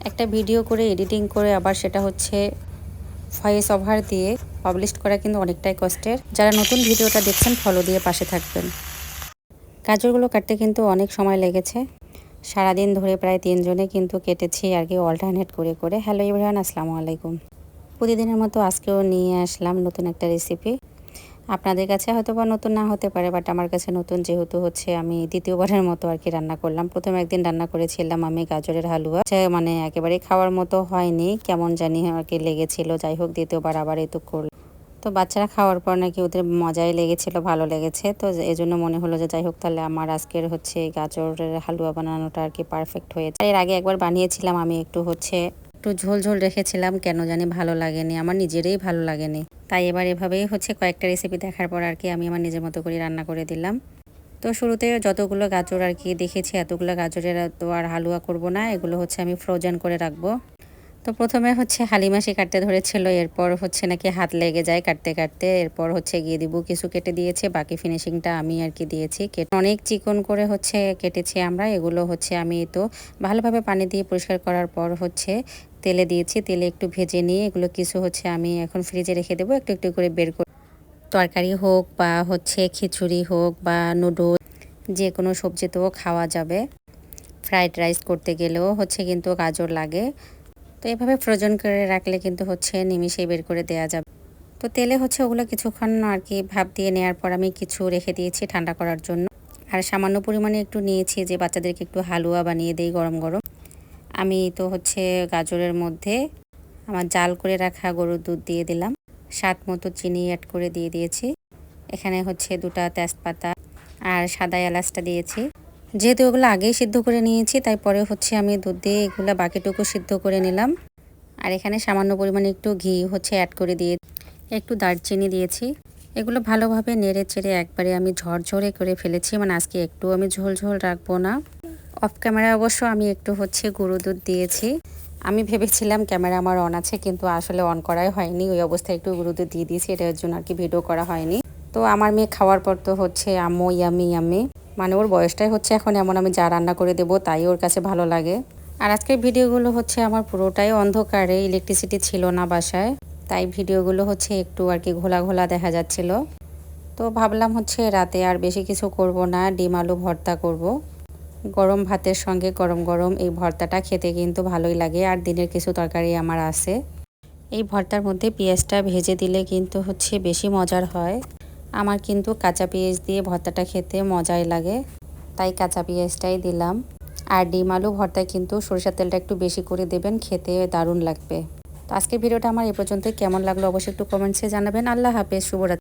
একটা ভিডিও করে এডিটিং করে আবার সেটা হচ্ছে ভয়েস ওভার দিয়ে পাবলিশ করা কিন্তু অনেকটাই কষ্টের। যারা নতুন ভিডিওটা দেখছেন ফলো দিয়ে পাশে থাকবেন। গাজরগুলো কাটতে কিন্তু অনেক সময় লেগেছে। সারাদিন ধরে প্রায় 3 জনে কিন্তু কেটেছি আর কি, অল্টারনেট করে করে। হ্যালো এভরিওয়ান, আসসালামু আলাইকুম। প্রতিদিনের মতো আজকেও নিয়ে আসলাম নতুন একটা রেসিপি। আপনাদের কাছে হয়তো বা নতুন না হতে পারে, বাট আমার কাছে নতুন, যেহেতু হচ্ছে আমি দ্বিতীয়বারের মতো আর কি রান্না করলাম। প্রথম একদিন রান্না করেছিলাম আমি গাজরের হালুয়া, মানে একেবারে খাওয়ার মতো হয়নি, কেমন জানি আর কি লেগেছিল। যাই হোক, দ্বিতীয়বার আবার এই তো করলাম। তো বাচ্চারা খাওয়ার পর নাকি ওদের মজাই লেগেছিল, ভালো লেগেছে। তো এই জন্য মনে হলো যে যাই হোক, তাহলে আমার আজকের হচ্ছে গাজরের হালুয়া বানানোটা আর কি পারফেক্ট হয়েছে। এর আগে একবার বানিয়েছিলাম আমি, একটু ঝোল ঝোল রেখেছিলাম, কেন জানি ভালো লাগেনি, আমার নিজেরই ভালো লাগেনি। তাই এবার এভাবেই হচ্ছে কয়েকটা রেসিপি দেখার পর আর কি আমি আমার নিজের মতো করে রান্না করে দিলাম। তো শুরুতে যতগুলো গাজর আর কি দেখেছি, এতগুলো গাজরের তো আর হালুয়া করব না, এগুলো হচ্ছে আমি ফ্রোজেন করে রাখবো। তো প্রথমে হচ্ছে হালিমাসি কাটতে ধরেছিল, এরপর হচ্ছে নাকি হাত লেগে যায় কাটতে কাটতে। এরপর হচ্ছে গিয়ে দিব কিছু কেটে দিয়েছে, বাকি ফিনিশিংটা আমি আর কি দিয়েছি। অনেক চিকন করে হচ্ছে কেটেছি আমরা। এগুলো হচ্ছে আমি তো ভালোভাবে পানি দিয়ে পরিষ্কার করার পর হচ্ছে তেলে দিয়েছি, তেলে একটু ভেজে নিয়ে এগুলো কিছু হচ্ছে আমি এখন ফ্রিজে রেখে দেবো, একটু একটু করে বের করে। তরকারি হোক বা হচ্ছে খিচুড়ি হোক বা নুডলস, যে কোনো সবজি তো খাওয়া যাবে। ফ্রাইড রাইস করতে গেলেও হচ্ছে কিন্তু গাজর লাগে। তো এভাবে ফ্রোজেন করে রাখলে কিন্তু হচ্ছে নিমিষেই বের করে দেওয়া যাবে। তো তেলে হচ্ছে ওগুলো কিছুক্ষণ আর কি ভাপ দিয়ে নেওয়ার পর আমি কিছু রেখে দিয়েছি ঠান্ডা করার জন্য। আর সামান্য পরিমাণে একটু নিয়েছি যে বাচ্চাদেরকে একটু হালুয়া বানিয়ে দেই গরম গরম। আমি তো হচ্ছে গাজরের মধ্যে আমার জাল করে রাখা গরুর দুধ দিয়ে দিলাম, স্বাদ মতো চিনি অ্যাড করে দিয়ে দিয়েছি। এখানে হচ্ছে 2টা তেজপাতা আর সাদা এলাচটা দিয়েছি। যেহেতু ওগুলো আগেই সিদ্ধ করে নিয়েছি, তাই পরে হচ্ছে আমি দুধ দিয়ে এগুলো বাকিটুকু সিদ্ধ করে নিলাম। আর এখানে সামান্য পরিমাণে একটু ঘি হচ্ছে অ্যাড করে দিয়ে একটু দারচিনি দিয়েছি। এগুলো ভালোভাবে নেড়ে চেড়ে একবারে আমি ঝরঝরে করে ফেলেছি, মানে আজকে একটু আমি ঝোল ঝোল রাখবো না। অফ ক্যামেরা অবশ্য আমি একটু হচ্ছে গরুর দুধ দিয়েছি। আমি ভেবেছিলাম ক্যামেরা আমার অন আছে, কিন্তু আসলে অন করাই হয়নি। ওই অবস্থায় একটু গরুর দুধ দিয়ে দিয়েছি, এটার জন্য আর কি ভিডিও করা হয়নি। তো আমার মেয়ে খাওয়ার পর তো হচ্ছে আম্মু ইয়ামি ইয়ামি, মানে ওর বয়সটাই হচ্ছে এখন এমন, আমি যা রান্না করে দেবো তাই ওর কাছে ভালো লাগে। আর আজকের ভিডিওগুলো হচ্ছে আমার পুরোটাই অন্ধকারে, ইলেকট্রিসিটি ছিল না বাসায়, তাই ভিডিওগুলো হচ্ছে একটু আর কি ঘোলা ঘোলা দেখা যাচ্ছিল। তো ভাবলাম হচ্ছে রাতে আর বেশি কিছু করব না, ডিম আলু ভর্তা করব। গরম ভাতের সঙ্গে গরম গরম এই ভর্তাটা খেতে কিন্তু ভালোই লাগে। আর দিনের কিছু তরকারি আমার আছে, এই ভর্তার মধ্যে পেঁয়াজটা ভেজে দিলে কিন্তু হচ্ছে বেশি মজার হয়। আমার কিন্তু কাঁচা পেঁয়াজ দিয়ে ভর্তাটা খেতে মজাই লাগে, তাই কাঁচা পেঁয়াজটাই দিলাম। আর ডিম আলু ভর্তায় কিন্তু সরিষার তেলটা একটু বেশি করে দেবেন, খেতে দারুণ লাগবে। তো আজকের ভিডিওটা আমার এ পর্যন্ত, কেমন লাগলো অবশ্যই একটু কমেন্টসে জানাবেন। আল্লাহ হাফেজ, শুভরাত্রি।